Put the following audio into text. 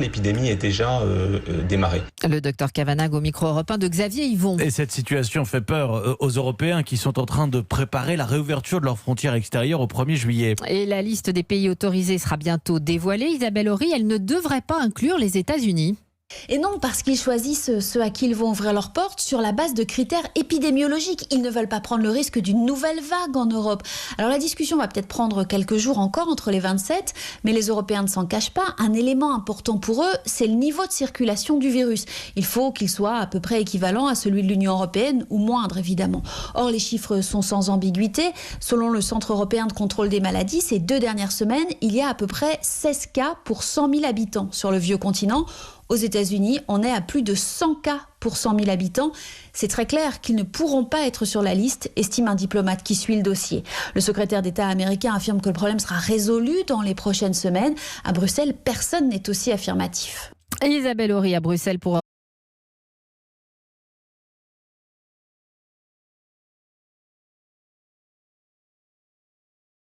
l'épidémie est déjà démarrée. Le docteur Cavanagh au micro européen de Xavier Yvon. Et cette situation fait peur aux Européens qui sont en train de préparer la réouverture de leurs frontières extérieures au 1er juillet. Et la liste des pays autorisés sera bientôt dévoilée. Isabelle Horry, elle ne devrait pas inclure les États-Unis. Et non, parce qu'ils choisissent ceux à qui ils vont ouvrir leurs portes sur la base de critères épidémiologiques. Ils ne veulent pas prendre le risque d'une nouvelle vague en Europe. Alors la discussion va peut-être prendre quelques jours encore entre les 27, mais les Européens ne s'en cachent pas. Un élément important pour eux, c'est le niveau de circulation du virus. Il faut qu'il soit à peu près équivalent à celui de l'Union européenne, ou moindre évidemment. Or, les chiffres sont sans ambiguïté. Selon le Centre européen de contrôle des maladies, ces 2 dernières semaines, il y a à peu près 16 cas pour 100 000 habitants sur le vieux continent. Aux États-Unis, on est à plus de 100 cas pour 100 000 habitants. C'est très clair qu'ils ne pourront pas être sur la liste, estime un diplomate qui suit le dossier. Le secrétaire d'État américain affirme que le problème sera résolu dans les prochaines semaines. À Bruxelles, personne n'est aussi affirmatif. Isabelle Horry à Bruxelles pour